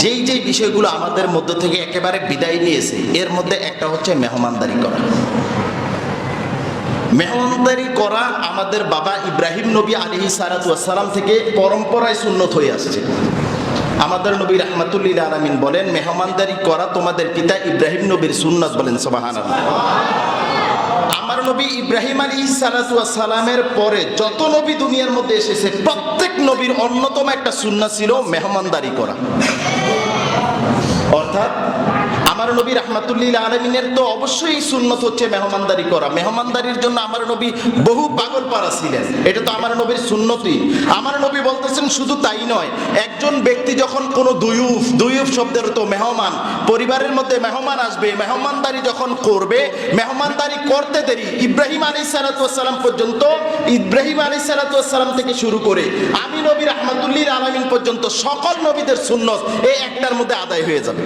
যেই যেই বিষয়গুলো আমাদের মধ্য থেকে একেবারে বিদায় নিয়েছে, এর মধ্যে একটা হচ্ছে মেহমানদারি করা। মেহমানদারি করা আমাদের বাবা ইব্রাহিম নবী আলাইহিস সালাতু ওয়াস সালাম থেকে পরম্পরায় সুন্নত হয়ে আসছে। আমাদের নবী রাহমাতুল লিল আলামিন বলেন, মেহমানদারি করা তোমাদের পিতা ইব্রাহিম নবীর সুন্নাত। বলেন সুবহানাল্লাহ। আমার নবী ইব্রাহিম আলাইহিস সালাতু ওয়াস সালামের পরে যত নবী দুনিয়ার মধ্যে এসেছে, প্রত্যেক নবীর অন্যতম একটা সুন্নাত ছিল মেহমানদারি করা। অর্থাৎ আমার নবী রাহমাতুল লিল আলামিনের তো অবশ্যই সুন্নত হচ্ছে মেহমানদারি করা। মেহমানদারির জন্য আমার নবী বহু পাগল পারা ছিলেন, এটা তো আমার নবীর সুন্নতই। আমার নবী বলতেছেন শুধু তাই নয়, একজন ব্যক্তি যখন কোনো দুয়ুফ শব্দের তো মেহমান, পরিবারের মধ্যে মেহমান আসবে, মেহমানদারি যখন করবে, মেহমানদারি করতে দেরি ইব্রাহিম আলাইহিস সালাতু ওয়াস সালাম পর্যন্ত, ইব্রাহিম আলাইহিস সালাতু ওয়াস সালাম থেকে শুরু করে আমি নবী রাহমাতুল লিল আলামিন পর্যন্ত সকল নবীদের সুন্নত এই একটার মধ্যে আদায় হয়ে যাবে।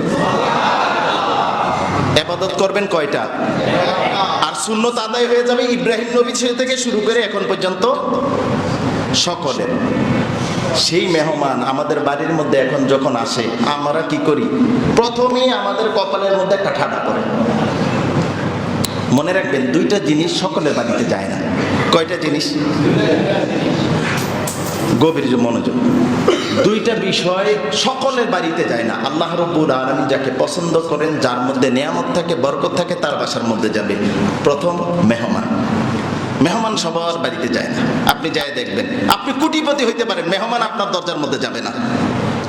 ইবাদত করবেন কয়টা? আর সুন্নত আদায় হয়ে যাবে ইব্রাহিম নবী থেকে শুরু করে এখন পর্যন্ত সকলের। সেই মেহমান আমাদের বাড়ির মধ্যে এখন যখন আসে, আমরা কি করি? প্রথমেই আমাদের কপালের মধ্যে একটা ঠাডা পড়ে। মনে রাখবেন, দুইটা জিনিস সকলের বাড়িতে যায় না। কয়টা জিনিস? গভীর মনোযোগ। দুইটা বিষয় সকলের বাড়িতে যায় না। আল্লাহ রাব্বুল আলামিন যাকে পছন্দ করেন, যার মধ্যে নেয়ামত থাকে, বরকত থাকে, তার বাসার মধ্যে যাবে। প্রথম মেহমান। মেহমান সবার বাড়িতে যায় না। আপনি যাই দেখবেন, আপনি কোটিপতি হইতে পারেন, মেহমান আপনার দরজার মধ্যে যাবে না,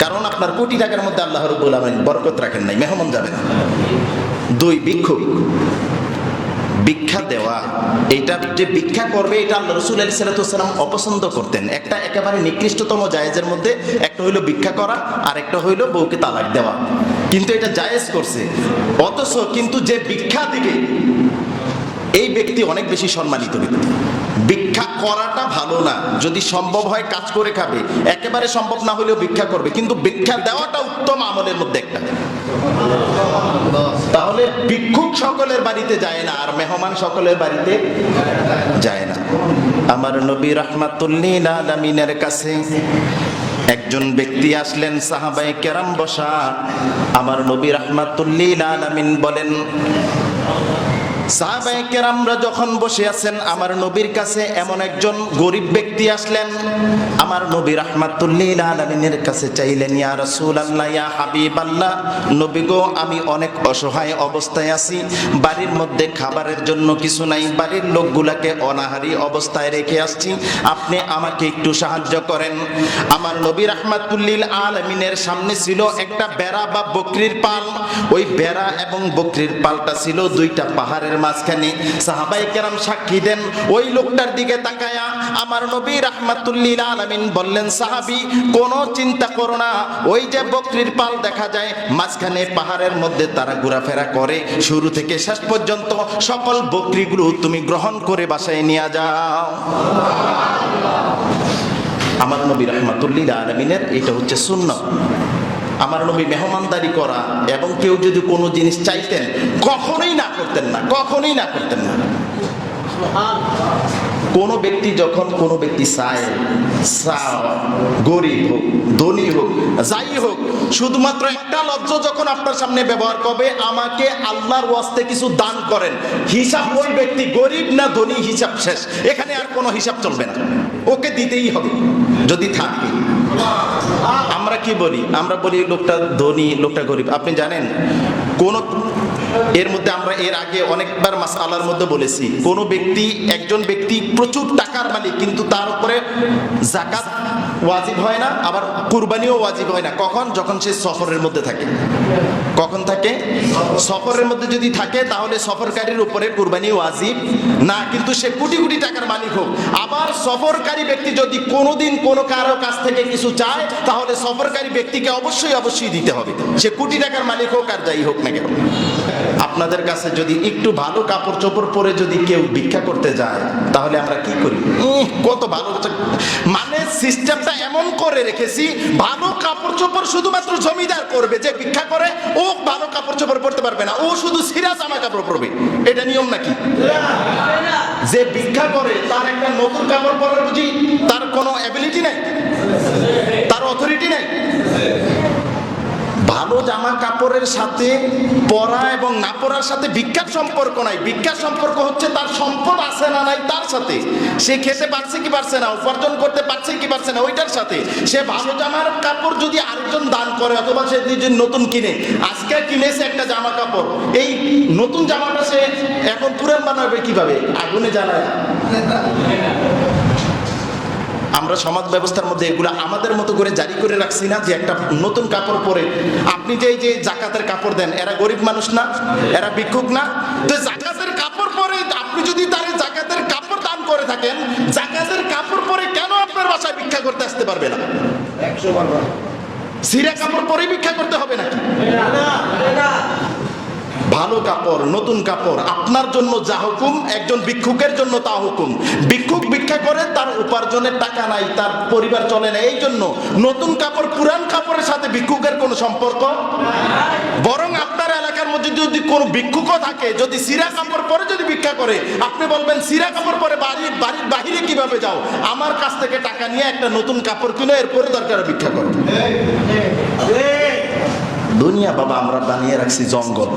কারণ আপনার কোটি টাকার মধ্যে আল্লাহ রাব্বুল আলামিন বরকত রাখেন নাই, মেহমান যাবে না। দুই, ভিক্ষুক। ভিক্ষা দেওয়া, এটা যে ভিক্ষা করবে, এটা আল্লাহ রাসূল আলাইহিস সালাতু ওয়াস সালাম অপছন্দ করতেন। একটা একেবারে নিকৃষ্টতম জায়েজের মধ্যে একটা হইল ভিক্ষা করা, আর একটা হইল বউকে তালাক দেওয়া। কিন্তু এটা জায়েজ করছে। অথচ কিন্তু যে ভিক্ষা দিবে এই ব্যক্তি অনেক বেশি সম্মানিত ব্যক্তি। ভিক্ষা করাটা ভালো না, যদি সম্ভব হয় কাজ করে খাবে, একেবারে সম্ভব না হলেও ভিক্ষা করবে, কিন্তু ভিক্ষা দেওয়াটা উত্তম আমলের মধ্যে একটা। তাহলে ভিক্ষুক সকলের বাড়িতে যায় না, আর মেহমান সকলের বাড়িতে যায় না। আমার নবী রাহমাতুল লিল আলামিনের কাছে একজন ব্যক্তি আসলেন, সাহাবায়ে কেরাম বসা। আমার নবী রাহমাতুল লিল আলামিন বলেন, সাহাবায়ে কেরামরা যখন বসে আছেন, আমার নবীর কাছে এমন একজন গরিব ব্যক্তি আসলেন। আমার নবী রাহমাতুল লিল আলামিনের কাছে চাইলেন, ইয়া রাসূলুল্লাহ, ইয়া হাবিবাল্লাহ, নবী গো, আমি অনেক অসহায় অবস্থায় আছি, বাড়ির মধ্যে খাবারের জন্য কিছু নাই, বাড়ির লোকগুলাকে অনাহারী অবস্থায় রেখে আসছি, আপনি আমাকে একটু সাহায্য করেন। আমার নবী রাহমাতুল লিল আলামিনের সামনে ছিল একটা বেড়া বা বকরির পাল। ওই বেড়া এবং বকরির পালটা ছিল দুইটা পাহাড়ের মাঝখানে। সাহাবায়ে কেরাম সাক্ষী দেন। ওই লোকটার দিকে তাকায়া আমার নবী রাহমাতুল লিল আলামিন বললেন, সাহাবী, কোনো চিন্তা করো না, ওই যে বকরির পাল দেখা যায় মাঝখানে পাহাড়ের মধ্যে, তারা ঘোরাফেরা করে, শুরু থেকে শেষ পর্যন্ত সকল বকরিগুলো তুমি গ্রহণ করে বাসায় নিয়ে যাও। আমার নবী রাহমাতুল লিল আলামিনের এটা হচ্ছে সুন্নাত। আমার নবী মেহমানদারি করা, এবং কেউ যদি কোনো জিনিস চাইতেন কখনোই না করতেন না, কখনোই না করতেন না। কোনো ব্যক্তি যখন কোনো ব্যক্তি চায়, গরিব হোক ধনী হোক যাই হোক, শুধুমাত্র একটা লফজ যখন আপনার সামনে ব্যবহার করবে, আমাকে আল্লাহর ওয়াস্তে কিছু দান করেন, হিসাব ওই ব্যক্তি গরিব না ধনী, হিসাব শেষ। এখানে আর কোনো হিসাব চলবে না, ওকে দিতেই হবে যদি থাকে। আমরা কি বলি? আমরা বলি লোকটা ধনী, লোকটা গরিব। আপনি জানেন কোন এর মধ্যে আমরা এর আগে অনেকবার মাসআলার মধ্যে বলেছি, কোন ব্যক্তি, একজন ব্যক্তি প্রচুর টাকার মালিক, কিন্তু তার উপরে যাকাত ওয়াজিব হয় না, আবার কুরবানিও ওয়াজিব হয় না। কখন? যখন সে সফরের মধ্যে থাকে। কখন থাকে? সফরের মধ্যে যদি থাকে, তাহলে সফরকারীর উপরে কুরবানি ওয়াজিব না, কিন্তু সে কোটি কোটি টাকার মালিক হোক। আবার সফরকারী ব্যক্তি যদি কোনোদিন কোনো কারো কাছ থেকে কিছু চায়, তাহলে সফরকারী ব্যক্তিকে অবশ্যই দিতে হবে, সে কোটি টাকার মালিক হোক আর যাই হোক না কেন। আপনাদের কাছে যদি একটু ভালো কাপড় চোপড় পরে যদি কেউ ভিক্ষা করতে যায়, তাহলে আমরা কি করি? কত ভালো, মানে সিস্টেমটা এমন করে রেখেছি, ভালো কাপড় চোপড় শুধুমাত্র জমিদার করবে। যে ভিক্ষা করে ও ভালো কাপড় চোপড় পরতে পারবে না, ও শুধু ছিঁড়া জামা কাপড় পরবে। এটা নিয়ম নাকি? যে ভিক্ষা করে তার একটা নতুন কাপড় পরার বুঝি তার কোনো অ্যাবিলিটি নাই, তার অথরিটি নাই। ভালো জামা কাপড়ের সাথে পরা এবং না পরার সাথে ভিক্ষার সম্পর্ক নাই। ভিক্ষার সম্পর্ক হচ্ছে তার সম্পদ আছে না নাই তার সাথে, সে খেতে পারছে কি পারছে না, উপার্জন করতে পারছে কি পারছে না ওইটার সাথে। সে ভালো জামার কাপড় যদি আরেকজন দান করে অথবা সে যদি নতুন কিনে, আজকে কিনেছে একটা জামা কাপড়, এই নতুন জামাটা সে এখন পুরান বানাবে কিভাবে? আগুনে জ্বালায়। আমরা সমাজ ব্যবস্থার মধ্যে এগুলো আমাদের মতো করে জারি করে রাখছি না, যে একটা নতুন কাপড় পরে আপনি যে জাকাতের কাপড় দেন, এরা গরিব মানুষ না, এরা ভিক্ষুক না? তো জাকাতের কাপড় পরে আপনি যদি তার জাকাতের কাপড় দান করে থাকেন, জাকাতের কাপড় পরে কেন আপনার বাসায় ভিক্ষা করতে আসতে পারবে না? 100 বার সিরা কাপড় পরে ভিক্ষা করতে হবে নাকি? ভালো কাপড়, নতুন কাপড়, আপনার জন্য যা হুকুম একজন ভিক্ষুকের জন্য তা হুকুম। ভিক্ষুক ভিক্ষা করে, তার উপার্জনের টাকা নাই, তার পরিবার চলে না, এই জন্য নতুন কাপড় পুরান কাপড়ের সাথে ভিক্ষুকের কোনো সম্পর্ক। বরং আপনার এলাকার মধ্যে যদি কোনো ভিক্ষুকও থাকে, যদি সিরা কাপড় পরে যদি ভিক্ষা করে, আপনি বলবেন সিরা কাপড় পরে বাড়ির বাহিরে কিভাবে যাও, আমার কাছ থেকে টাকা নিয়ে একটা নতুন কাপড় কিনো, এরপরে দরকার ভিক্ষা করো। দুনিয়া বাবা আমরা বানিয়ে রাখছি জঙ্গল,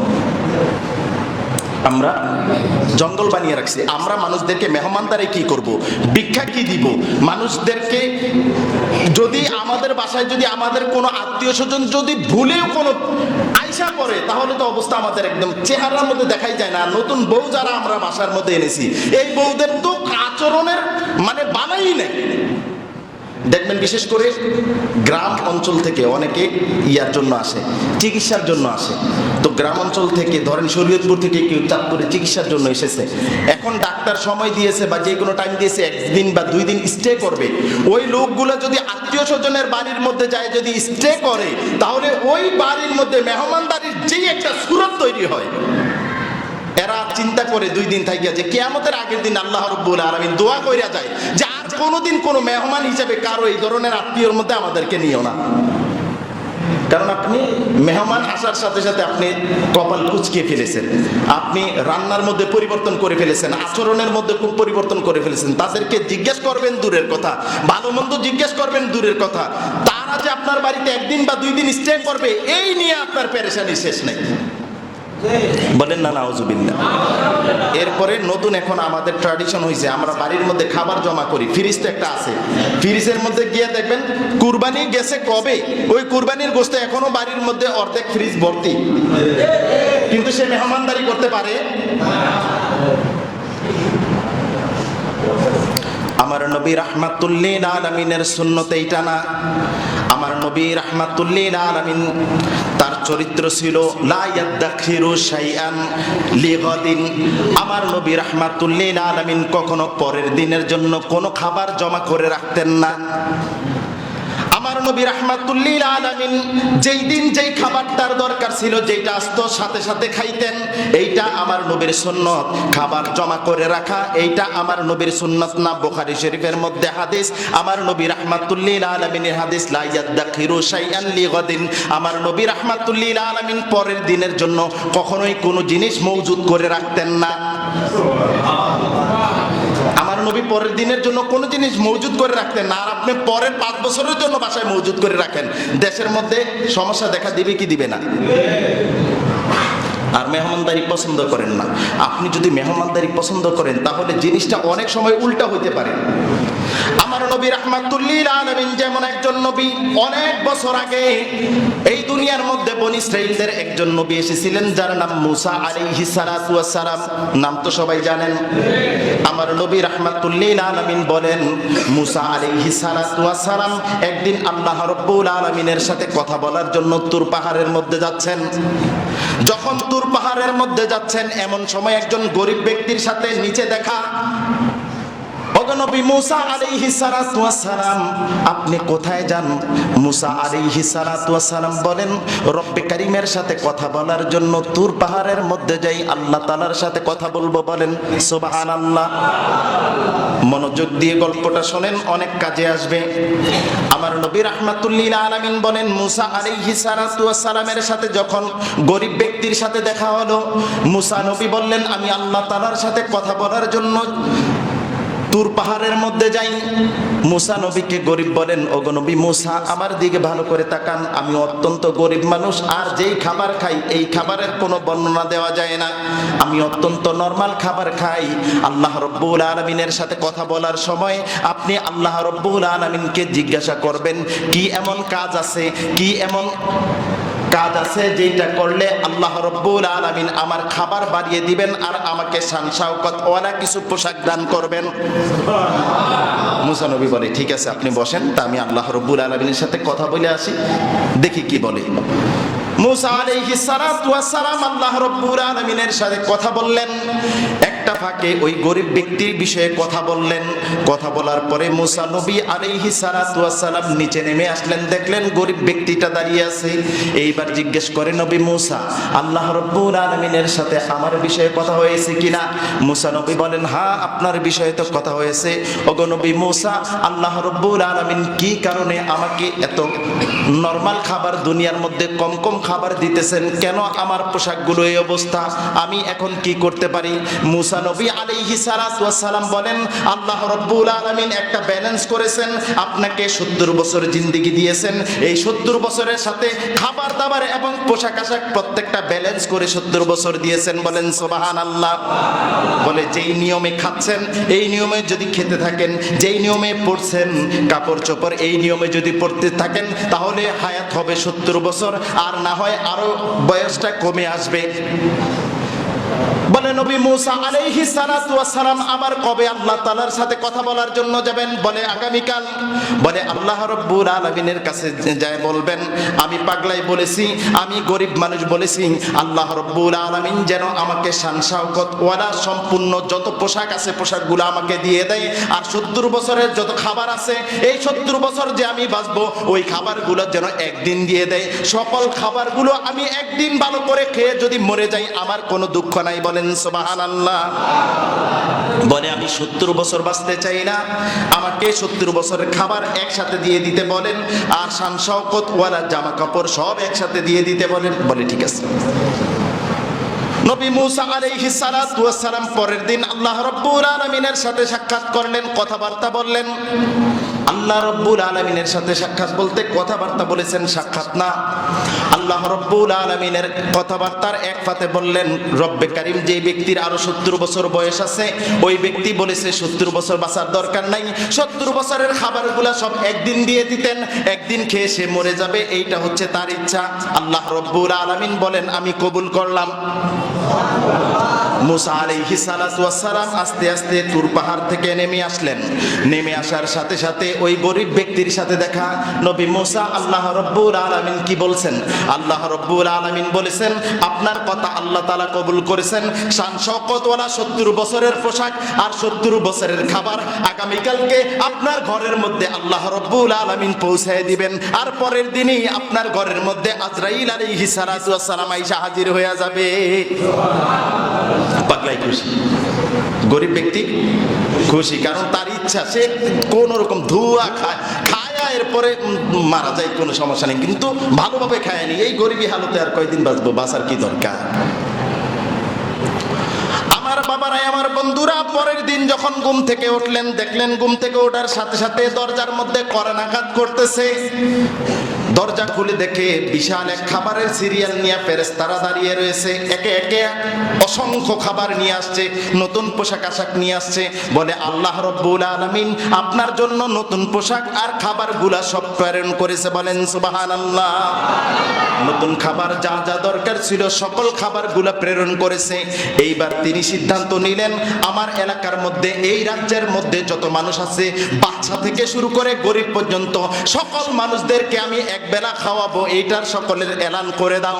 আমরা জঙ্গল বানিয়ে রাখছি। আমরা মানুষদেরকে মেহমানদারি কি করব, ভিক্ষা কি দিব মানুষদেরকে? যদি আমাদের বাসায় যদি আমাদের কোনো আত্মীয় স্বজন যদি ভুলেও কোনো আইসা করে, তাহলে তো অবস্থা আমাদের একদম চেহারার মধ্যে দেখাই যায় না। নতুন বউ যারা আমরা বাসার মধ্যে এনেছি, এই বউদের তো আচরণের মানে বানাই নেই। দেখবেন বিশেষ করে গ্রাম অঞ্চল থেকে অনেকে ইয়ার জন্য আসে, চিকিৎসার জন্য আসে। তো গ্রাম অঞ্চল থেকে ধরেন শরীয়তপুর থেকে কেউ চাঁদপুরে চিকিৎসার জন্য এসেছে, এখন ডাক্তার সময় দিয়েছে বা যে কোনো টাইম দিয়েছে, 1 দিন বা 2 দিন স্টে করবে। ওই লোকগুলো যদি আত্মীয় স্বজনের বাড়ির মধ্যে যায়, যদি স্টে করে, তাহলে ওই বাড়ির মধ্যে মেহমানদারির যেই একটা সুরত তৈরি হয়, এরা চিন্তা করে 2 দিন থাকিয়া যে কিয়ামতের আগের দিন আল্লাহ রাব্বুল আলামিন দোয়া কইরা যায় যে আর কোনোদিন কোনো মেহমান হিসেবে কারো এই ধরনের আত্মীয়র মধ্যে আমাদেরকে নিও না। কারণ আপনি মেহমান আসার সাথে সাথে আপনি কপাল কুঁচকিয়ে ফেলেছেন, আপনি রান্নার মধ্যে পরিবর্তন করে ফেলেছেন, আচরণের মধ্যে খুব পরিবর্তন করে ফেলেছেন। তাদেরকে জিজ্ঞেস করবেন দূরের কথা, ভালো মন্দ জিজ্ঞেস করবেন দূরের কথা, তারা যে আপনার বাড়িতে 1 দিন বা 2 দিন স্টে করবে, এই নিয়ে আপনার পেরেশানি শেষ নেই। বলেন না নাউজুবিল্লাহ। এরপরে নতুন এখন আমাদের ট্র্যাডিশন হয়েছে, আমরা বাড়ির মধ্যে খাবার জমা করি। ফ্রিজ তো একটা আছে, ফ্রিজের মধ্যে গিয়ে দেখবেন কুরবানি গেছে কবে, ওই কুরবানির গোশত এখনো বাড়ির মধ্যে অর্ধেক ফ্রিজ ভর্তি, কিন্তু সে মেহমানদারি করতে পারে। আমার নবী রাহমাতুল লিল আলামিনের সুন্নত এইটা না। আমার নবী রাহমাতুল লিল আলামিন তার চরিত্র ছিল লা ইয়াদাখিরু শাইআন লিগাদিন। আমার নবী রাহমাতুল লিল আলামিন কখনো পরের দিনের জন্য কোনো খাবার জমা করে রাখতেন না। আমার নবী রাহমাতুল লিল আলামিন যেই দিন যেই খাবারটার দরকার ছিল, যেটা আসতো সাথে সাথে খাইতেন, এইটা আমার নবীর সুন্নত। খাবার জমা করে রাখা এইটা আমার নবীর সুন্নত না। বুখারী শরীফের মধ্যে হাদিস, আমার নবী রাহমাতুল লিল আলামিনের হাদিস, লা ইয়াদাখিরু শাইআন লিগাদিন। আমার নবী রাহমাতুল লিল আলামিন পরের দিনের জন্য কখনোই কোনো জিনিস মজুদ করে রাখতেন না। আমার নবী পরের দিনের জন্য কোনো জিনিস মজুদ করে রাখতেন না। আর আপনি পরের 5 বছরের জন্য বাসায় মজুদ করে রাখেন, দেশের মধ্যে সমস্যা দেখা দিবে কি দিবে না? আর মেহমানদারি পছন্দ করেন না। আপনি যদি মেহমানদারি পছন্দ করেন, তাহলে জিনিসটা অনেক সময় উল্টা হইতে পারে। আমার নবী রাহমাতুল লিল আলামিন যেমন একজন নবী, অনেক বছর আগে এই দুনিয়ার মধ্যে বনী ইসরাঈলদের একজন নবী এসেছিলেন, যার নাম মুসা আলাইহিস সালাতু ওয়াস সালাম। নাম তো সবাই জানেন। আমার নবী রাহমাতুল লিল আলামিন বলেন, মুসা আলাইহিস সালাতু ওয়াস সালাম একদিন আল্লাহ রাব্বুল আলামিনের সাথে কথা বলার জন্য তুর পাহাড়ের মধ্যে যাচ্ছেন। যখন তুর পাহাড়ের মধ্যে যাচ্ছেন, এমন সময় একজন গরিব ব্যক্তির সাথে নিচে দেখা। নবী মুসা আলাইহিস সালাতু ওয়াস সালাম, আপনি কোথায় যান? মুসা আলাইহিস সালাতু ওয়াস সালাম বলেন, রব্বে কারীমের সাথে কথা বলার জন্য তুর পাহাড়ের মধ্যে যাই, আল্লাহ তাআলার সাথে কথা বলবো। বলেন সুবহানাল্লাহ। মনোযোগ দিয়ে গল্পটা শুনেন, অনেক কাজে আসবে। আমার নবী রাহমাতুল লিল আলামিন বলেন, মুসা আলাইহিস সালাতু ওয়াস সালামের সাথে যখন গরিব ব্যক্তির সাথে দেখা হলো, মুসা নবী বললেন, আমি আল্লাহ তাআলার সাথে কথা বলার জন্য তুর পাহাড়ের মধ্যে যাই। মুসা নবীকে গরিব বলেন, ওগো নবী মুসা আমার দিকে ভালো করে তাকান, আমি অত্যন্ত গরিব মানুষ, আর যেই খাবার খাই এই খাবারের কোনো বর্ণনা দেওয়া যায় না, আমি অত্যন্ত নরমাল খাবার খাই। আল্লাহ রব্বুল আলামিনের সাথে কথা বলার সময় আপনি আল্লাহ রব্বুল আলামিনকে জিজ্ঞাসা করবেন কি এমন কাজ আছে, কি এমন কাজ আছে যেটা করলে আল্লাহ রব্বুল আলামিন আমার খাবার বাড়িয়ে দিবেন আর আমাকে শান শাওকত ওয়ালা কিছু পোশাক দান করবেন। মুসা নবী বলে ঠিক আছে আপনি বসেন, তা আমি আল্লাহ রব্বুল আলামিনের সাথে কথা বলে আসি, দেখি কি বলে। মুসা আলাইহিস সালাতু ওয়াস সালাম আল্লাহ রব্বুল আলামিনের সাথে কথা বললেন। একটা ফাঁকে ওই গরিব ব্যক্তির বিষয়ে কথা বললেন। কথা বলার পরে মুসা নবী আলাইহিস সালাতু ওয়াস সালাম নিচে নেমে আসলেন, দেখলেন গরিব ব্যক্তিটা দাঁড়িয়ে আছে। এইবার জিজ্ঞেস করে নবী মুসা, আল্লাহ রব্বুল আলামিনের সাথে আমার বিষয়ে কথা হয়েছে কিনা? মুসা নবী বলেন হ্যাঁ আপনার বিষয়ে তো কথা হয়েছে। ওগো নবী মুসা, আল্লাহ রব্বুল আলামিন কি কারণে আমাকে এত নরমাল খাবার দুনিয়ার মধ্যে কম কম খাবার দিতেছেন, কেন আমার পোশাকগুলো এই অবস্থা, আমি এখন কি করতে পারি? মুসা নবী আলাইহিস সালাতু ওয়াস সালাম বলেন আল্লাহ রব্বুল আলামিন একটা ব্যালেন্স করেছেন, আপনাকে 70 বছর জিন্দেগি দিয়েছেন, এই 70 বছরের সাথে খাবার দাবার এবং পোশাক আশাক প্রত্যেকটা ব্যালেন্স করে 70 বছর দিয়েছেন। বলেন সুবহানাল্লাহ। বলে যেই নিয়মে খাচ্ছেন এই নিয়মে যদি খেতে থাকেন, যেই নিয়মে পড়ছেন কাপড় চোপড় এই নিয়মে যদি পড়তে থাকেন তাহলে হায়াত হবে 70 বছর, আর না হয় আরো বয়সটা কমে আসবে। বলে নবী মুসা আলাইহিস সালাতু ওয়াস সালাম আবার কবে আল্লাহ তাআলার সাথে কথা বলার জন্য যাবেন? বলে আগামীকাল। বলে আল্লাহ রাব্বুল আলামিনের কাছে যায় বলবেন আমি পাগলাই বলেছি, আমি গরিব মানুষ বলেছি, আল্লাহ রাব্বুল আলামিন যেন আমাকে শান শাওকত ওয়ালা সম্পূর্ণ যত পোশাক আছে পোশাকগুলো আমাকে দিয়ে দেয়, আর 70 বছরের যত খাবার আছে এই 70 বছর যে আমি বাঁচবো ওই খাবারগুলো যেন একদিন দিয়ে দেয়। সকল খাবারগুলো আমি একদিন ভালো করে খেয়ে যদি মরে যাই আমার কোনো দুঃখ নাই। বলেন সুবহানাল্লাহ। বলে আমি 70 বছর বাঁচতে চাই না, আমাকে 70 বছরের খাবার একসাথে দিয়ে দিতে বলেন, আর শান শওকত ওয়ালা জামা কাপড় সব একসাথে দিয়ে দিতে বলেন। বলে ঠিক আছে। নবী মুসা আলাইহিস সালাতু ওয়াস সালাম পরের দিন আল্লাহ রাব্বুল আলামিনের সাথে সাক্ষাৎ করলেন, কথাবার্তা বললেন। আল্লাহ রাব্বুল আলামিনের সাথে সাক্ষাৎ বলতে কথাবার্তা বলেছেন, সাক্ষাৎ না। আল্লাহ রাব্বুল আলামিনের কথাবার্তার এক ফাতে বললেন রব্বে কারীম যে ব্যক্তির আরো 70 বছর বয়স আছে ওই ব্যক্তি বলেছে 70 বছর বাঁচার দরকার নাই, 70 বছরের খাবারগুলো সব একদিন দিয়ে দিতেন, একদিন খেয়ে সে মরে যাবে, এইটা হচ্ছে তার ইচ্ছা। আল্লাহ রাব্বুল আলামিন বলেন আমি কবুল করলাম। মুসা আলাইহিস সালাতু ওয়াস সালাম আস্তে আস্তে তুর পাহাড় থেকে নেমে আসলেন। নেমে আসার সাথে সাথে ওই গরিব ব্যক্তির সাথে দেখা। নবী মুসা আল্লাহ রাব্বুল আলামিন কি বলছেন? আল্লাহ রাব্বুল আলামিন বলেছেন আপনার কথা আল্লাহ তাআলা কবুল করেছেন, শান শওকত ওয়ালা 70 বছরের পোশাক আর 70 বছরের খাবার আগামীকালকে আপনার ঘরের মধ্যে আল্লাহ রাব্বুল আলামিন পৌঁছায় দিবেন, আর পরের দিনই আপনার ঘরের মধ্যে আজরাইল আলাইহিস সালাতু ওয়াস সালাম আইসা হাজির হয়ে যাবে। পাগলাই খুশি, গরিব ব্যক্তি খুশি, কারণ তার ইচ্ছা সে কোন রকম ধোয়া খায়, খায়া এরপরে মারা যায় কোনো সমস্যা নেই, কিন্তু ভালোভাবে খায়নি। এই গরিবী হালতে আর কয়দিন বাঁচবো, বাঁচার কি দরকার? আমার বাবারাই আমার বন্ধুরা পরের দিন যখন ঘুম থেকে উঠলেন দেখলেন ঘুম থেকে ওঠার সাথে সাথে দরজার মধ্যে করানাঘাত করতেছে। দরজা খুলে দেখে বিশাল এক খাবারের সিরিয়াল নিয়ে ফেরেশতারা দাঁড়িয়ে রয়েছে, একে একে অসংখ্য খাবার নিয়ে আসছে, নতুন পোশাক আশাক নিয়ে আসছে। বলে আল্লাহ রাব্বুল আলামিন আপনার জন্য নতুন পোশাক আর খাবারগুলা সব প্রেরণ করেছে। বলেন সুবহানাল্লাহ। নতুন খাবার যা যা দরকার ছিল সকল খাবারগুলা প্রেরণ করেছে। এইবার তিনি সিদ্ধান্ত নিলেন আমার এলাকার মধ্যে এই রাজ্যের মধ্যে যত মানুষ আছে বাচ্চা থেকে শুরু করে গরিব পর্যন্ত সকল মানুষদেরকে আমি এক বেলা খাওয়াবো, এইটার সকলের এলান করে দাও।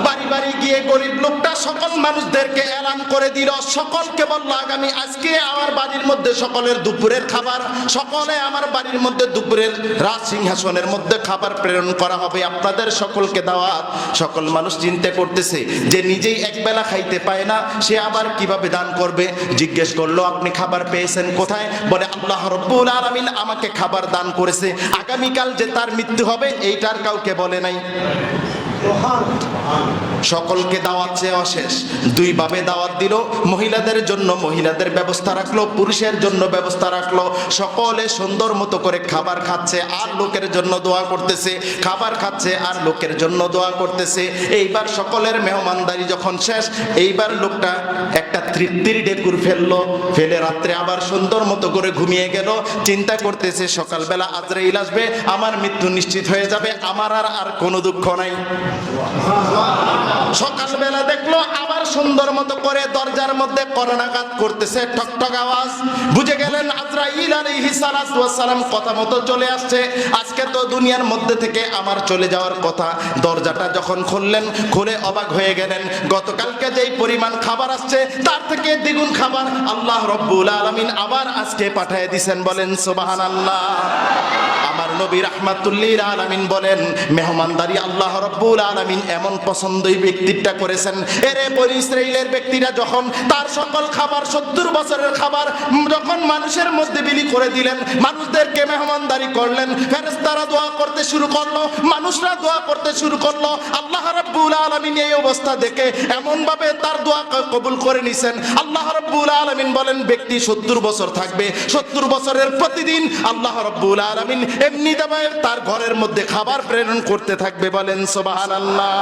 বাড়ি বাড়ি গিয়ে গরিব লোকটা সকল মানুষদেরকে এলান করে দিল, সকলকে বলল আগামী আজকে আমার বাড়ির মধ্যে সকলের দুপুরের খাবার, সকলে আমার বাড়ির মধ্যে দুপুরের রাজ সিংহাসনের মধ্যে খাবার প্রেরণ করা হবে, আপনাদের সকলকে দাওয়াত। সকল মানুষ চিন্তা করতেছে যে নিজেই একবেলা খাইতে পায় না সে আবার কিভাবে দান করবে। জিজ্ঞেস করলো আপনি খাবার পেয়েছেন কোথায়? বলে আল্লাহ রাব্বুল আলামিন আমাকে খাবার দান করেছে, আগামীকাল যে তার মৃত্যু হবে এইটার কাউকে বলে নাই। সকলকে দাওয়াত দেওয়া শেষ, দুই ভাবে দাওয়াত দিল। মহিলাদের জন্য মহিলাদের ব্যবস্থা রাখলো, পুরুষের জন্য ব্যবস্থা রাখলো। সকলে সুন্দর মতো করে খাবার খাচ্ছে আর লোকের জন্য দোয়া করতেছে, খাবার খাচ্ছে আর লোকের জন্য দোয়া করতেছে। এইবার সকলের মেহমানদারি যখন শেষ, এইবার লোকটা একটা তৃপ্তির ডেকুর ফেললো, ফেলে রাত্রে আবার সুন্দর মতো করে ঘুমিয়ে গেল। চিন্তা করতেছে সকালবেলা আজরাইল আসবে, আমার মৃত্যু নিশ্চিত হয়ে যাবে, আমার আর কোনো দুঃখ নাই। সকালবেলা দেখলো আবার সুন্দর মতো করে দরজার মধ্যে করোনাঘাত করতেছে, ঠকঠক আওয়াজ। বুঝে গেলেন আজরাইল আলাইহিস সালাতু ওয়াস সালাম কথা মতো চলে আসছে, আজকে তো দুনিয়ার মধ্যে থেকে আমার চলে যাওয়ার কথা। দরজাটা যখন খুললেন, খুলে অবাক হয়ে গেলেন, গতকালকে যেই পরিমাণ খাবার আসছে তার থেকে দ্বিগুণ খাবার আল্লাহ রব্বুল আলামিন আবার আজকে পাঠিয়ে দিয়েছেন। বলেন সুবহানাল্লাহ। আমার নবী রাহমাতুল্লিল আলামিন বলেন, মেহমানদারি আল্লাহ রব্বুল আলামিন এমন পছন্দই ব্যক্তিটা করেছেন। এরে বনি ইসরাইলের ব্যক্তিরা যখন তার সকল খাবার 70 বছরের খাবার যখন মানুষের মধ্যে বিলি করে দিলেন, মানুষদেরকে মেহমানদারি করলেন, ফেরেশতারা দোয়া করতে শুরু করলো, মানুষরা দোয়া করতে শুরু করলো। আল্লাহ রাব্বুল আলামিন এই অবস্থা দেখে এমন ভাবে তার দোয়া কবুল করে নিছেন। আল্লাহ রাব্বুল আলামিন বলেন, ব্যক্তি 70 বছর থাকবে, 70 বছরের প্রতিদিন আল্লাহ রাব্বুল আলামিন এমনি ভাবে তার ঘরের মধ্যে খাবার প্রেরণ করতে থাকবে। বলেন সুবহানাল্লাহ।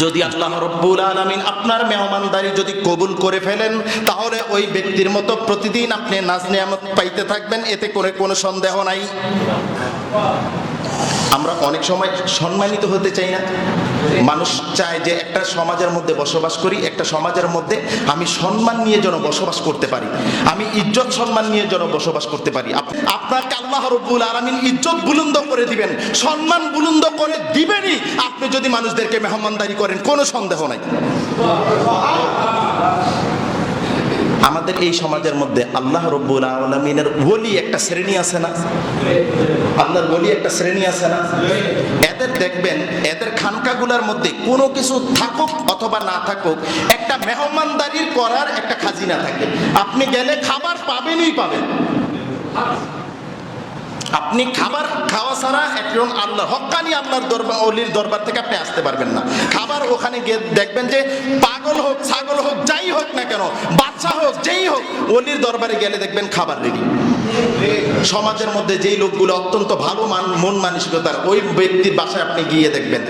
যদি আল্লাহ রব্বুল আলামিন আপনার মেহমানদারি যদি কবুল করে ফেলেন, তাহলে ওই ব্যক্তির মতো প্রতিদিন আপনি নাজ নিয়ামত পাইতে থাকবেন, এতে করে কোনো সন্দেহ নাই। আমরা অনেক সময় সম্মানিত হতে চাই না। মানুষ চায় যে একটা সমাজের মধ্যে বসবাস করি, একটা সমাজের মধ্যে আমি সম্মান নিয়ে যেন বসবাস করতে পারি, আমি ইজ্জত সম্মান নিয়ে যেন বসবাস করতে পারি। আপনাকে আল্লাহ রব্বুল আলামিন ইজ্জত বুলন্দ করে দিবেন, সম্মান বুলন্দ করে দিবেনই আপনি যদি মানুষদেরকে মেহমানদারি করেন, কোনো সন্দেহ নাই। আমাদের এই সমাজের মধ্যে আল্লাহ রব্বুল আলামিনের ওলি একটা শ্রেণী আছে না? আল্লাহর ওলি একটা শ্রেণী আছে না? এদের দেখবেন, এদের খানকাগুলোর মধ্যে কোনো কিছু থাকুক অথবা না থাকুক, একটা মেহমানদারির করার একটা খাজিনা থাকে। আপনি গেলে খাবার পাবেনই পাবেন। আপনি খাবার খাওয়া ছাড়া একজন আল্লাহ হক্কানি আল্লাহর দরবার, অলির দরবার থেকে আপনি আসতে পারবেন না। খাবার ওখানে গিয়ে দেখবেন যে পাগল হোক, ছাগল হোক, যাই হোক না কেন, বাচ্চা হোক, যেই হোক, অলির দরবারে গেলে দেখবেন খাবার রেডি। সমাজের মধ্যে যেই লোকগুলো অত্যন্ত ভালো মন মানসিকতার, ওই ব্যক্তির বাসায় আপনি গিয়ে দেখবেন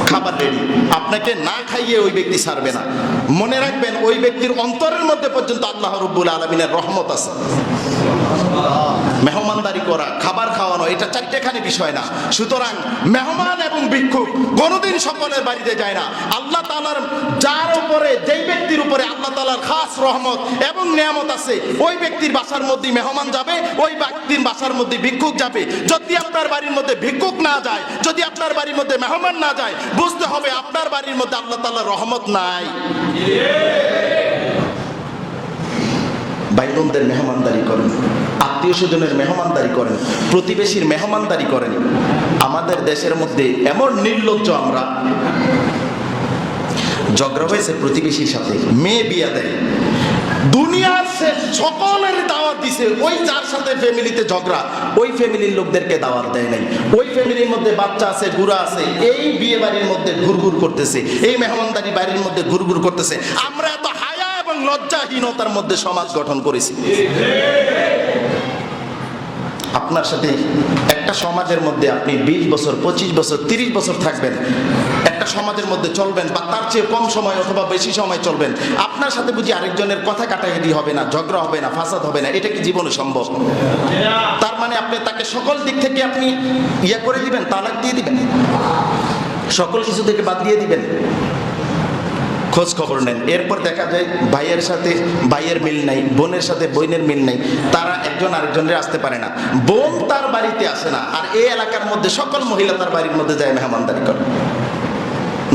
খাবার রেডি, আপনাকে না খাইয়ে ওই ব্যক্তি ছাড়বে না। মনে রাখবেন, ওই ব্যক্তির অন্তরের মধ্যে পর্যন্ত আল্লাহ রব্বুল আলামিনের রহমত আছে। মেহমানদারি করা, খাবার খাওয়ানো, এটা চারটেখানি বিষয় না। সুতরাং মেহমান এবং ভিক্ষুক কোনোদিন সকলের বাড়িতে যায় না। আল্লাহ তাআলার যার উপরে, যেই ব্যক্তির উপরে আল্লাহ তাআলার খাস রহমত এবং নিয়ামত আছে, ওই ব্যক্তির বাসার মধ্যে মেহমান যাবে, ওই ব্যক্তির বাসার মধ্যে ভিক্ষুক যাবে। যদি আপনার বাড়ির মধ্যে ভিক্ষুক না যায়, যদি আপনার বাড়ির মধ্যে মেহমান না যায়, বুঝতে হবে আপনার বাড়ির মধ্যে আল্লাহ তাআলার রহমত নাই। ভাই বোনদের মেহমানদারি করেন, আত্মীয় স্বজনের মেহমানদারি করেন, প্রতিবেশীর মেহমানদারি করেন। আমাদের দেশের মধ্যে এমন নির্লজ্জ আমরা, ঝগড়া হয়েছে প্রতিবেশীর সাথে, মেয়ে বিয়া দেয়, দুনিয়ার সকলের দাওয়াত দিছে, ওই যার সাথে ফ্যামিলিতে ঝগড়া, ওই ফ্যামিলির লোকদেরকে দাওয়াত দেয় নাই। ওই ফ্যামিলির মধ্যে বাচ্চা আছে, বুড়া আছে, এই বিয়ে বাড়ির মধ্যে ঘুরঘুর করতেছে, এই মেহমানদারি বাড়ির মধ্যে ঘুরঘুর করতেছে। আমরা এত হায়া এবং লজ্জাহীনতার মধ্যে সমাজ গঠন করেছি। আপনার সাথে একটা সমাজের মধ্যে আপনি 20 বছর, 25 বছর, 30 বছর থাকবেন, একটা সমাজের মধ্যে চলবেন, বা তার চেয়ে কম সময় অথবা বেশি সময় চলবেন, আপনার সাথে বুঝি আরেকজনের কথা কাটাকাটি হবে না, ঝগড়া হবে না, ফাসাদ হবে না? এটা কি জীবনে সম্ভব? তার মানে আপনি তাকে সকল দিক থেকে আপনি করে দিবেন, তালাক দিয়ে দিবেন, সকল কিছু থেকে বাদ দিয়ে দিবেন? খোঁজ খবর নেন। এরপর দেখা যায় ভাইয়ের সাথে ভাইয়ের মিল নাই, বোনের সাথে বোনের মিল নাই, তারা একজন আরেকজনের আসতে পারে না, বোন তার বাড়িতে আসে না, আর এই এলাকার মধ্যে সকল মহিলা তার বাড়ির মধ্যে যায় মেহমানদারি করে।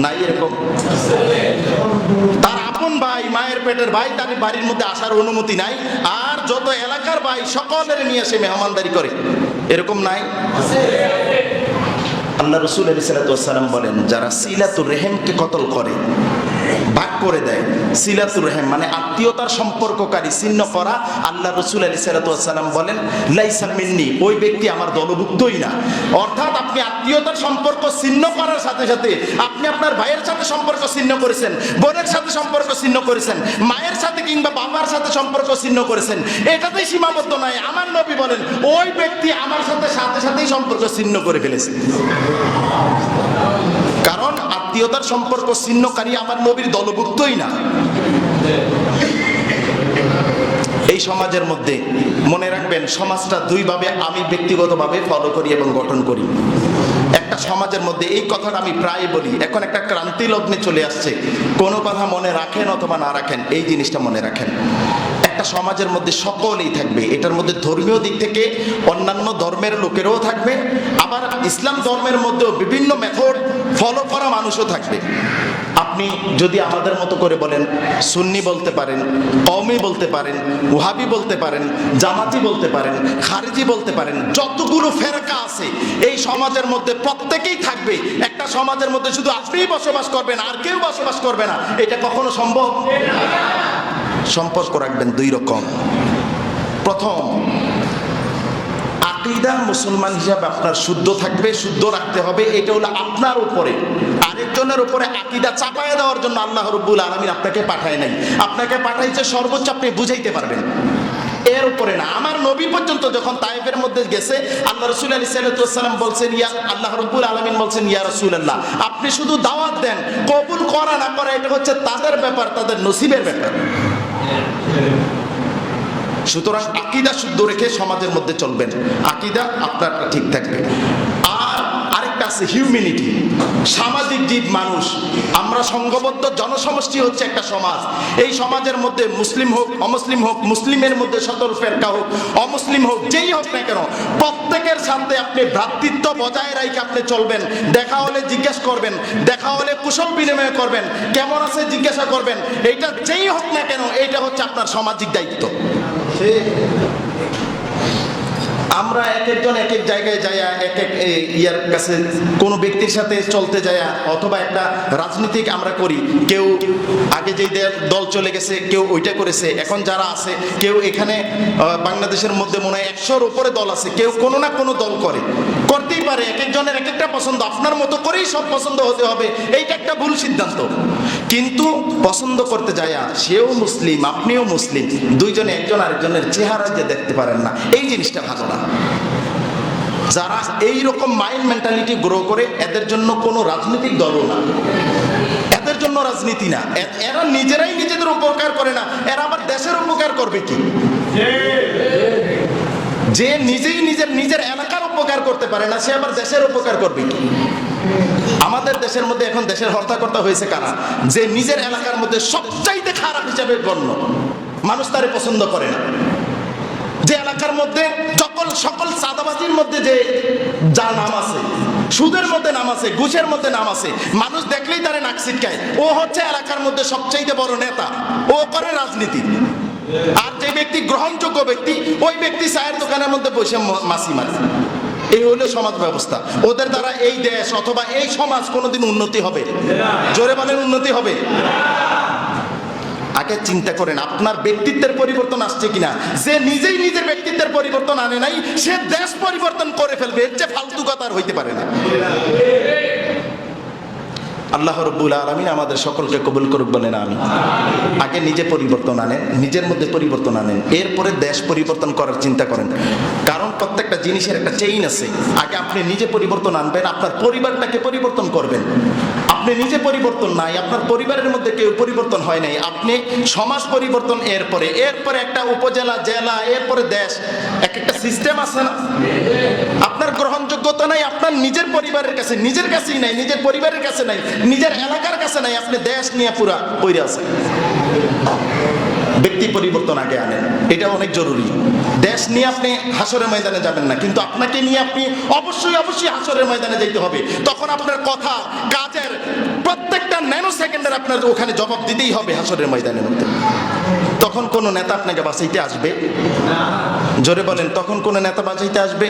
নাই এরকম? তার আপন ভাই, মায়ের পেটের ভাই, তার বাড়ির মধ্যে আসার অনুমতি নাই, আর যত এলাকার ভাই সকলের নিয়ে এসে মেহমানদারি করে। এরকম নাই? আল্লাহ রাসূল আলাইহিস সালাতু ওয়াস সালাম বলেন, যারা সিলাতুর রহিমকে কতল করে, ভাগ করে দেয়, সিলাতুর রহিম মানে আত্মীয়তার সম্পর্ককারী ছিন্ন করা, আল্লাহ রাসূল আলাইহিস সালাতু ওয়াস সালাম বলেন লাইসা মিন্নি, ওই ব্যক্তি আমার দলভুক্তই না। অর্থাৎ আপনি আত্মীয়তার সম্পর্ক ছিন্ন করার সাথে সাথে আপনি আপনার ভাইয়ের সাথে সম্পর্ক ছিন্ন করেছেন, বোনের সাথে সম্পর্ক ছিন্ন করেছেন, মায়ের সাথে কিংবা বাবার সাথে সম্পর্ক ছিন্ন করেছেন, এটাতেই সীমাবদ্ধ নয়। আমার নবী বলেন ওই ব্যক্তি আমার সাথে সাথেই সম্পর্ক ছিন্ন করে ফেলেছে। কারণ আত্মীয়তার সম্পর্ক ছিন্নকারী আমার নবীর দলভুক্তই না। এই সমাজের মধ্যে মনে রাখবেন, সমাজটা দুইভাবে আমি ব্যক্তিগতভাবে ফলো করি এবং গঠন করি। একটা সমাজের মধ্যে, এই কথাটা আমি প্রায় বলি, এখন একটা ক্রান্তি লগ্নে চলে আসছে, কোনো কথা মনে রাখেন অথবা না রাখেন, এই জিনিসটা মনে রাখেন। একটা সমাজের মধ্যে সকলেই থাকবে, এটার মধ্যে ধর্মীয় দিক থেকে অন্যান্য ধর্মের লোকেরাও থাকবে, আবার ইসলাম ধর্মের মধ্যেও বিভিন্ন মেথড ফলো করা মানুষও থাকবে। আপনি যদি আমাদের মতো করে বলেন, সুন্নি বলতে পারেন, কওমি বলতে পারেন, ওয়াহাবি বলতে পারেন, জামাতি বলতে পারেন, খারিজি বলতে পারেন, যতগুলো ফেরকা আছে এই সমাজের মধ্যে প্রত্যেকেই থাকবে। একটা সমাজের মধ্যে শুধু আপনিই বসবাস করবেন আর কেউ বসবাস করবে না, এটা কখনো সম্ভব? সম্পর্ক রাখবেন দুই রকম। প্রথম, আকীদা মুসলমান হিসাবে আপনার শুদ্ধ থাকবে, শুদ্ধ রাখতে হবে, এটা হলো আপনার উপরে। আরেকজনের উপরে আকীদা চাপায় দেওয়ার জন্য আল্লাহ রাব্বুল আলামিন আপনাকে পাঠায় নাই, আপনাকে পাঠাইছে সর্বোচ্চ আপনি বুঝাইতে পারবেন, এর উপরে না। আমার নবী পর্যন্ত যখন তায়েফের মধ্যে গেছে, আল্লাহ রাসূল আলাইহিস সালাতু ওয়াস সালাম বলছেন, ইয়া আল্লাহ রাব্বুল আলামিন বলছেন, ইয়া রাসূলুল্লাহ, আপনি শুধু দাওয়াত দেন, কবুল করা না করা এটা হচ্ছে তাদের ব্যাপার, তাদের নসিবের ব্যাপার। সুতরাং আকীদা শুদ্ধ রেখে সমাজের মধ্যে চলবেন, আকীদা আপনারটা ঠিক থাকবে। আর আরেকটা আছে হিউম্যানিটি, সামাজিক জীব মানুষ, আমরা সংঘবদ্ধ জনসমষ্টি হচ্ছে একটা সমাজ। এই সমাজের মধ্যে মুসলিম হোক অমুসলিম হোক, মুসলিমের মধ্যে সকল ফেরকা হোক, অমুসলিম হোক, যেই হোক না কেন, প্রত্যেকের সাথে আপনি ভ্রাতৃত্ব বজায় রেখে আপনি চলবেন। দেখা হলে জিজ্ঞেস করবেন, দেখা হলে কুশল বিনিময় করবেন, কেমন আছে জিজ্ঞাসা করবেন, এইটা যেই হোক না কেন, এইটা হচ্ছে আপনার সামাজিক দায়িত্ব। আমরা এক একজন এক এক জায়গায় যাইয়া এক এক ইয়ার কাছে কোনো ব্যক্তির সাথে চলতে যাইয়া, অথবা একটা রাজনীতিক আমরা করি, কেউ আগে যেই দল চলে গেছে কেউ ওইটা করেছে, এখন যারা আছে কেউ এখানে বাংলাদেশের মধ্যে মনে হয় 100-র উপরে দল আছে, কেউ কোনো না কোনো দল করতেই পারে, এক একজনের এক একটা পছন্দ, আপনার মতো করেই সব পছন্দ হতে হবে, এইটা একটা ভুল সিদ্ধান্ত। কিন্তু পছন্দ করতে যাইয়া সেও মুসলিম আপনিও মুসলিম, দুইজনে একজন আরেকজনের চেহারা যে দেখতে পারেন না, এই জিনিসটা ভালো না। যারা এই রকম মাইন্ড মেন্টালিটি গ্রো করে, এদের জন্য কোনো রাজনৈতিক দলও না, এদের জন্য রাজনীতি না। এরা নিজেরাই নিজেদের উপকার করে না, এরা আবার দেশের উপকার করবে কি? যে নিজেই নিজের এলাকার উপকার করতে পারে না, সে আবার দেশের উপকার করবে কি? আমাদের দেশের মধ্যে এখন দেশের হর্তাকর্তা হয়েছে কারা? যে নিজের এলাকার মধ্যে সবচাইতে খারাপ হিসাবে গণ্য, মানুষ তারে পছন্দ করে না। যে এলাকার মধ্যে সকল চাঁদাবাজির মধ্যে যে যার নাম আছে, সুদের মধ্যে নাম আছে, ঘুষের মধ্যে নাম আছে, মানুষ দেখলেই তারে নাক ছিটকায়, ও হচ্ছে এলাকার মধ্যে সবচাইতে বড় নেতা, ও করে রাজনীতি। আর যে ব্যক্তি গ্রহণযোগ্য ব্যক্তি, ওই ব্যক্তি চায়ের দোকানের মধ্যে বসে মাছি মারে। এই হলো সমাজ ব্যবস্থা। ওদের দ্বারা এই দেশ অথবা এই সমাজ কোনোদিন উন্নতি হবে? জোরে বলেন, উন্নতি হবে? আগে চিন্তা করেন আপনার ব্যক্তিত্বের পরিবর্তন আসছে কিনা। যে নিজেই নিজের ব্যক্তিত্বের পরিবর্তন আনে নাই, সে দেশ পরিবর্তন করে ফেলবে, এর চেয়ে ফালতু কথা আর হইতে পারে না। আল্লাহ রাব্বুল আলামিন আমাদের সকলকে কবুল করুক, বলেন আমিন। আগে নিজে পরিবর্তন আনেন, নিজের মধ্যে পরিবর্তন আনেন, এরপরে দেশ পরিবর্তন করার চিন্তা করেন। কারণ প্রত্যেকটা জিনিসের একটা চেইন আছে। আগে আপনি নিজে পরিবর্তন আনবেন, আপনার পরিবারটাকে পরিবর্তন করবেন। আপনি নিজে পরিবর্তন নাই, আপনার পরিবারের মধ্যে কেউ পরিবর্তন হয় নাই, আপনি সমাজ পরিবর্তন, এরপরে একটা উপজেলা, জেলা, এরপরে দেশ, একটা সিস্টেম আছে না? আপনার গ্রহণযোগ্যতা নাই আপনার নিজের পরিবারের কাছে, নিজের কাছেই নাই, নিজের পরিবারের কাছে নাই, নিজের এলাকার কাছে নাই, আপনি দেশ নিয়ে পুরা পইরা আছেন। ব্যক্তি পরিবর্তন আগে আনেন, এটা অনেক জরুরি। দেশ নিয়ে আপনি হাসরের ময়দানে যাবেন না, কিন্তু আপনাকে নিয়ে আপনি অবশ্যই হাসরের ময়দানে যেতে হবে। তখন আপনার কথা কাজের প্রত্যেকটা ন্যানো সেকেন্ডের আপনার ওখানে জবাব দিতেই হবে হাসরের ময়দানের মধ্যে। তখন কোনো নেতা আপনাকে বাঁচাইতে আসবে? জোরে বলেন, তখন কোনো নেতা বাঁচাইতে আসবে?